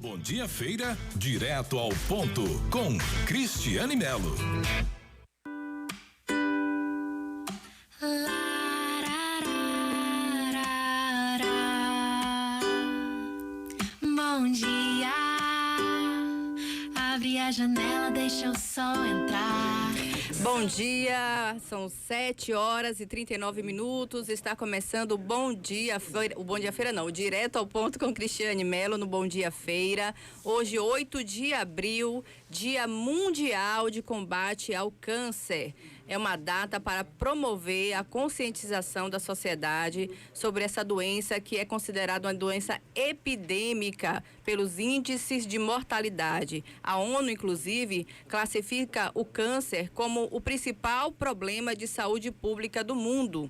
Bom Dia Feira, direto ao ponto, com Cristiane Melo. Bom dia, abre a janela, deixa o sol entrar. Bom dia, são 7h39, está começando o Bom Dia Feira, o direto ao ponto com Cristiane Melo no Bom Dia Feira. Hoje, 8 de abril, Dia Mundial de Combate ao Câncer. É uma data para promover a conscientização da sociedade sobre essa doença que é considerada uma doença epidêmica pelos índices de mortalidade. A ONU, inclusive, classifica o câncer como o principal problema de saúde pública do mundo.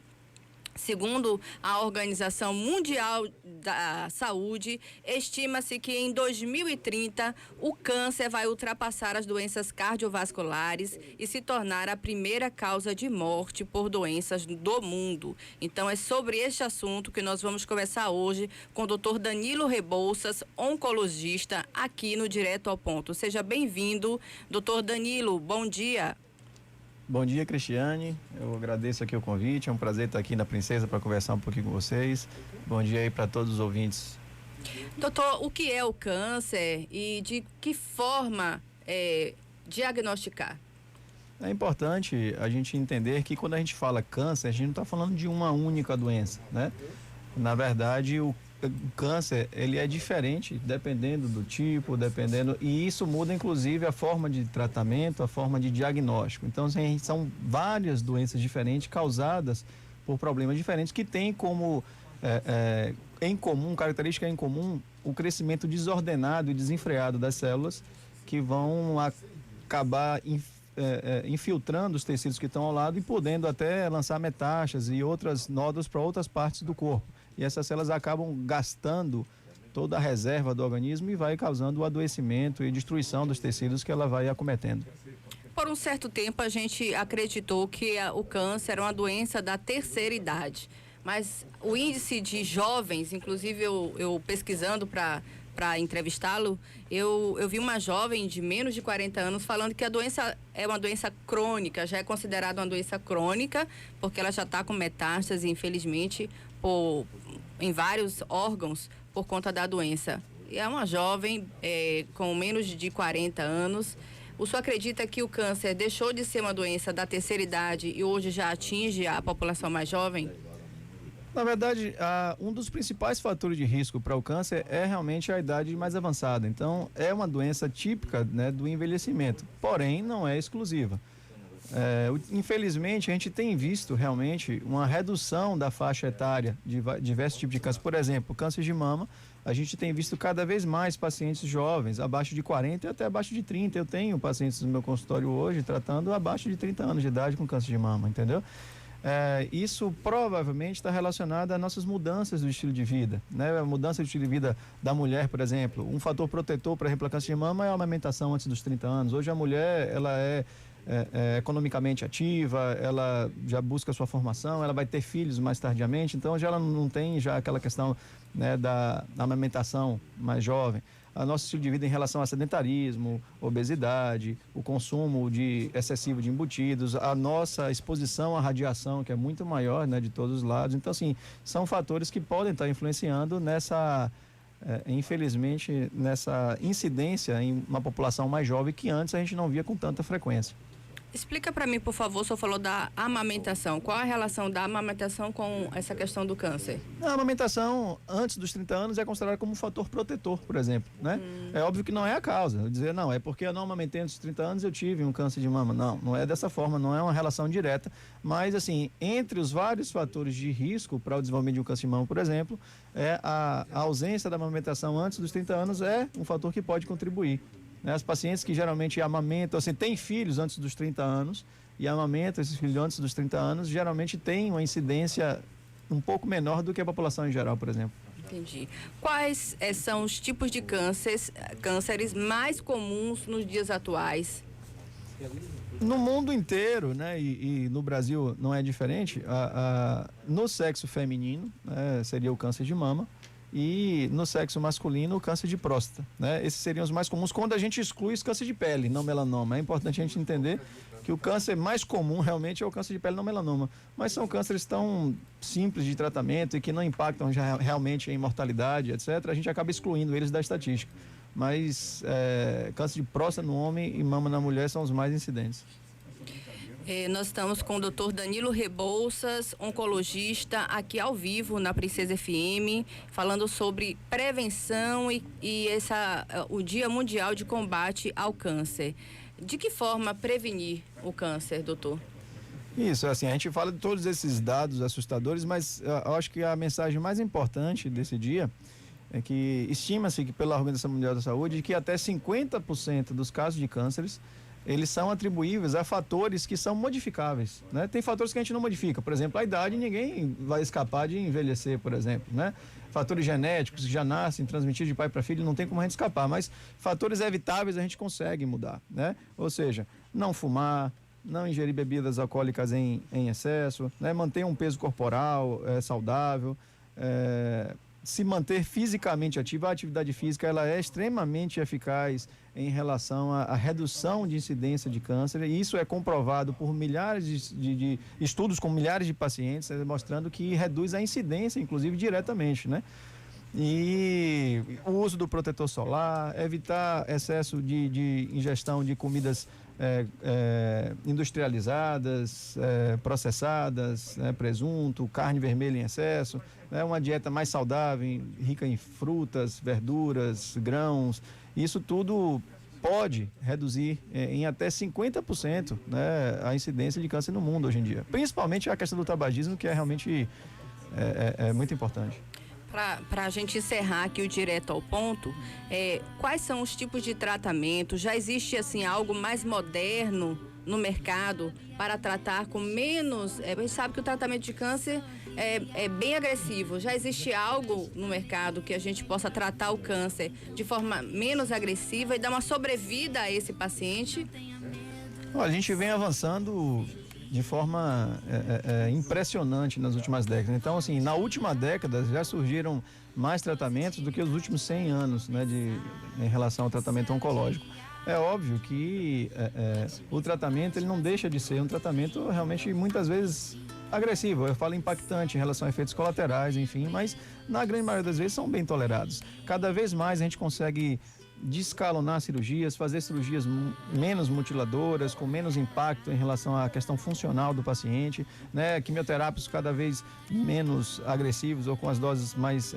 Segundo a Organização Mundial da Saúde, estima-se que em 2030 o câncer vai ultrapassar as doenças cardiovasculares e se tornar a primeira causa de morte por doenças do mundo. Então é sobre este assunto que nós vamos conversar hoje com o Dr. Danilo Rebouças, oncologista, aqui no Direto ao Ponto. Seja bem-vindo, Dr. Danilo, bom dia. Bom dia, Cristiane. Eu agradeço aqui o convite. É um prazer estar aqui na Princesa para conversar um pouquinho com vocês. Bom dia aí para todos os ouvintes. Doutor, o que é o câncer e de que forma diagnosticar? É importante a gente entender que quando a gente fala câncer, a gente não está falando de uma única doença, né? Na verdade, o câncer, ele é diferente dependendo do tipo, e isso muda inclusive a forma de tratamento, a forma de diagnóstico. Então, assim, são várias doenças diferentes causadas por problemas diferentes que têm como em comum, característica em comum, o crescimento desordenado e desenfreado das células que vão acabar infiltrando os tecidos que estão ao lado e podendo até lançar metástases e outras nódulos para outras partes do corpo. E essas células acabam gastando toda a reserva do organismo e vai causando o adoecimento e destruição dos tecidos que ela vai acometendo. Por um certo tempo a gente acreditou que o câncer era uma doença da terceira idade, mas o índice de jovens, inclusive eu pesquisando para entrevistá-lo, eu vi uma jovem de menos de 40 anos falando que a doença é uma doença crônica, já é considerada uma doença crônica, porque ela já está com metástase, infelizmente, em vários órgãos por conta da doença. E é uma jovem com menos de 40 anos. O senhor acredita que o câncer deixou de ser uma doença da terceira idade e hoje já atinge a população mais jovem? Na verdade, um dos principais fatores de risco para o câncer é realmente a idade mais avançada. Então, é uma doença típica, né, do envelhecimento, porém não é exclusiva. Infelizmente, a gente tem visto realmente uma redução da faixa etária de diversos tipos de câncer. Por exemplo, câncer de mama, a gente tem visto cada vez mais pacientes jovens, abaixo de 40 e até abaixo de 30. Eu tenho pacientes no meu consultório hoje tratando abaixo de 30 anos de idade com câncer de mama, entendeu? Isso provavelmente está relacionado às nossas mudanças do estilo de vida, né? A mudança do estilo de vida da mulher, por exemplo, um fator protetor para a câncer de mama é a amamentação antes dos 30 anos. Hoje a mulher, ela é economicamente ativa, ela já busca sua formação, ela vai ter filhos mais tardiamente, então já ela não tem já aquela questão, né, da amamentação mais jovem. A nosso estilo de vida em relação a sedentarismo, obesidade, o consumo excessivo de embutidos, a nossa exposição à radiação, que é muito maior, né, de todos os lados. Então, assim, são fatores que podem estar influenciando infelizmente, nessa incidência em uma população mais jovem que antes a gente não via com tanta frequência. Explica para mim, por favor, o senhor falou da amamentação. Qual a relação da amamentação com essa questão do câncer? A amamentação antes dos 30 anos é considerada como um fator protetor, por exemplo, né? É óbvio que não é a causa. Eu dizer, não, é porque eu não amamentei antes dos 30 anos eu tive um câncer de mama. Não é dessa forma, não é uma relação direta. Mas, assim, entre os vários fatores de risco para o desenvolvimento de um câncer de mama, por exemplo, a ausência da amamentação antes dos 30 anos é um fator que pode contribuir. As pacientes que geralmente amamentam, assim, têm filhos antes dos 30 anos e amamentam esses filhos antes dos 30 anos, geralmente têm uma incidência um pouco menor do que a população em geral, por exemplo. Entendi. Quais são os tipos de cânceres mais comuns nos dias atuais? No mundo inteiro, né, e no Brasil não é diferente, no sexo feminino, seria o câncer de mama, e no sexo masculino o câncer de próstata, né? Esses seriam os mais comuns quando a gente exclui esse câncer de pele, não melanoma. É importante a gente entender que o câncer mais comum realmente é o câncer de pele, não melanoma, mas são cânceres tão simples de tratamento e que não impactam já realmente em mortalidade, etc. A gente acaba excluindo eles da estatística, mas câncer de próstata no homem e mama na mulher são os mais incidentes. Nós estamos com o Dr. Danilo Rebouças, oncologista, aqui ao vivo na Princesa FM, falando sobre prevenção e o Dia Mundial de Combate ao Câncer. De que forma prevenir o câncer, doutor? Isso, assim, a gente fala de todos esses dados assustadores, mas eu acho que a mensagem mais importante desse dia é que estima-se que pela Organização Mundial da Saúde que até 50% dos casos de cânceres eles são atribuíveis a fatores que são modificáveis, né? Tem fatores que a gente não modifica, por exemplo, a idade, ninguém vai escapar de envelhecer, por exemplo, né? Fatores genéticos que já nascem, transmitidos de pai para filho, não tem como a gente escapar, mas fatores evitáveis a gente consegue mudar, né? Ou seja, não fumar, não ingerir bebidas alcoólicas em excesso, né? Manter um peso corporal saudável, se manter fisicamente ativo. A atividade física ela é extremamente eficaz em relação à redução de incidência de câncer, e isso é comprovado por milhares de estudos com milhares de pacientes, mostrando que reduz a incidência, inclusive diretamente, né? E o uso do protetor solar, evitar excesso de ingestão de comidas industrializadas, processadas, presunto, carne vermelha em excesso, uma dieta mais saudável, rica em frutas, verduras, grãos. Isso tudo pode reduzir em até 50%, né, a incidência de câncer no mundo hoje em dia. Principalmente a questão do tabagismo, que é realmente muito importante. Para a gente encerrar aqui o Direto ao Ponto, quais são os tipos de tratamento? Já existe assim algo mais moderno no mercado para tratar com menos... a gente sabe que o tratamento de câncer é bem agressivo. Já existe algo no mercado que a gente possa tratar o câncer de forma menos agressiva e dar uma sobrevida a esse paciente? Olha, a gente vem avançando de forma impressionante nas últimas décadas. Então, assim, na última década já surgiram mais tratamentos do que os últimos 100 anos, né, em relação ao tratamento oncológico. É óbvio que o tratamento ele não deixa de ser um tratamento realmente muitas vezes agressivo. Eu falo impactante em relação a efeitos colaterais, enfim, mas na grande maioria das vezes são bem tolerados. Cada vez mais a gente consegue descalonar cirurgias, fazer cirurgias menos mutiladoras, com menos impacto em relação à questão funcional do paciente, né? Quimioterápicos cada vez menos agressivos ou com as doses mais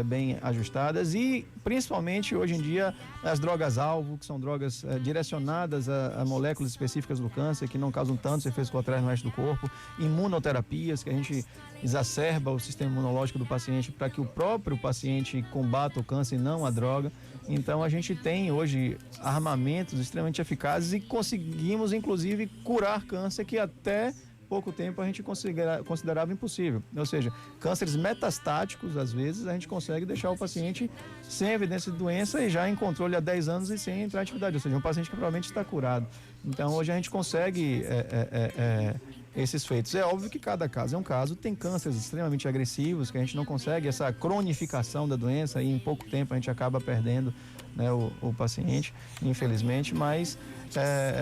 bem ajustadas e, principalmente, hoje em dia, as drogas-alvo, que são drogas direcionadas a moléculas específicas do câncer, que não causam tantos efeitos colaterais no resto do corpo, imunoterapias, que a gente exacerba o sistema imunológico do paciente para que o próprio paciente combata o câncer e não a droga. Então a gente tem hoje armamentos extremamente eficazes e conseguimos inclusive curar câncer que até pouco tempo a gente considerava impossível. Ou seja, cânceres metastáticos, às vezes, a gente consegue deixar o paciente sem evidência de doença e já em controle há 10 anos e sem entrar em atividade. Ou seja, um paciente que provavelmente está curado. Então hoje a gente consegue esses feitos. É óbvio que cada caso é um caso, tem cânceres extremamente agressivos, que a gente não consegue essa cronificação da doença e em pouco tempo a gente acaba perdendo, né, o paciente, infelizmente, mas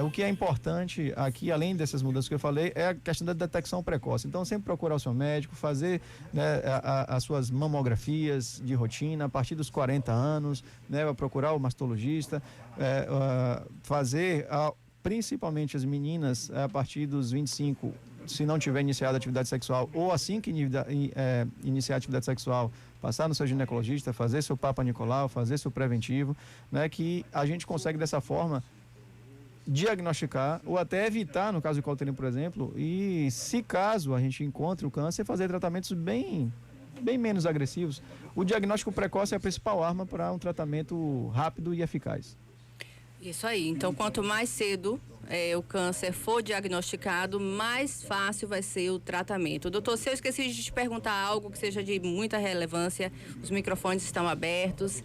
o que é importante aqui, além dessas mudanças que eu falei, é a questão da detecção precoce. Então, sempre procurar o seu médico, fazer, né, as suas mamografias de rotina a partir dos 40 anos, né, procurar o mastologista, fazer principalmente as meninas a partir dos 25, se não tiver iniciado a atividade sexual, ou assim que iniciar a atividade sexual, passar no seu ginecologista, fazer seu Papa Nicolau, fazer seu preventivo, né, que a gente consegue dessa forma diagnosticar ou até evitar, no caso de Cauterin, por exemplo, e se caso a gente encontre o câncer, fazer tratamentos bem menos agressivos. O diagnóstico precoce é a principal arma para um tratamento rápido e eficaz. Isso aí. Então, quanto mais cedo o câncer for diagnosticado, mais fácil vai ser o tratamento. Doutor, se eu esqueci de te perguntar algo que seja de muita relevância, os microfones estão abertos.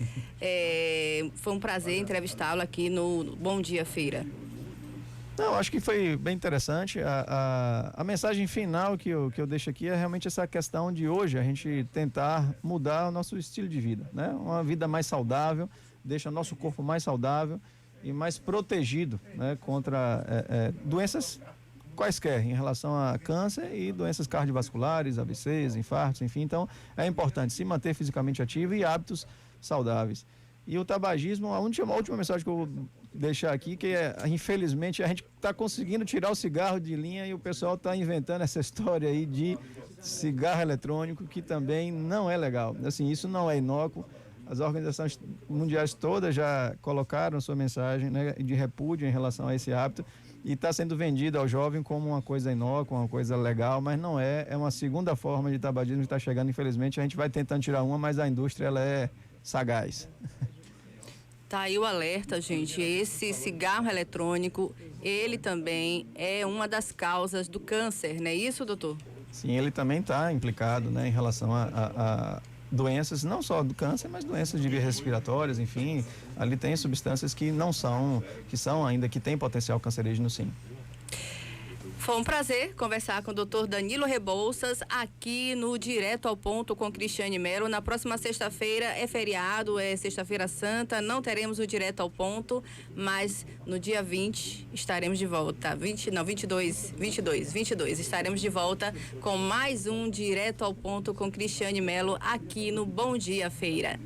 Foi um prazer entrevistá-lo aqui no Bom Dia Feira. Não, acho que foi bem interessante. A mensagem final que eu deixo aqui é realmente essa questão de hoje a gente tentar mudar o nosso estilo de vida, né? Uma vida mais saudável, deixa nosso corpo mais saudável e mais protegido, né? Contra doenças quaisquer, em relação a câncer e doenças cardiovasculares, AVCs, infartos, enfim. Então, é importante se manter fisicamente ativo e hábitos saudáveis. E o tabagismo, a última mensagem que eu vou deixar aqui, que infelizmente, a gente está conseguindo tirar o cigarro de linha e o pessoal está inventando essa história aí de cigarro eletrônico, que também não é legal. Assim, isso não é inócuo. As organizações mundiais todas já colocaram sua mensagem, né, de repúdio em relação a esse hábito, e está sendo vendido ao jovem como uma coisa inócua, uma coisa legal, mas não é. É uma segunda forma de tabagismo que está chegando, infelizmente. A gente vai tentando tirar uma, mas a indústria ela é sagaz. Tá aí o alerta, gente. Esse cigarro eletrônico, ele também é uma das causas do câncer, não é isso, doutor? Sim, ele também está implicado, né, em relação a doenças, não só do câncer, mas doenças de vias respiratórias, enfim. Ali tem substâncias que que têm potencial cancerígeno, sim. Foi um prazer conversar com o doutor Danilo Rebouças aqui no Direto ao Ponto com Cristiane Mello. Na próxima sexta-feira é feriado, é sexta-feira santa, não teremos o Direto ao Ponto, mas no dia 20 estaremos de volta. 22 estaremos de volta com mais um Direto ao Ponto com Cristiane Mello aqui no Bom Dia Feira.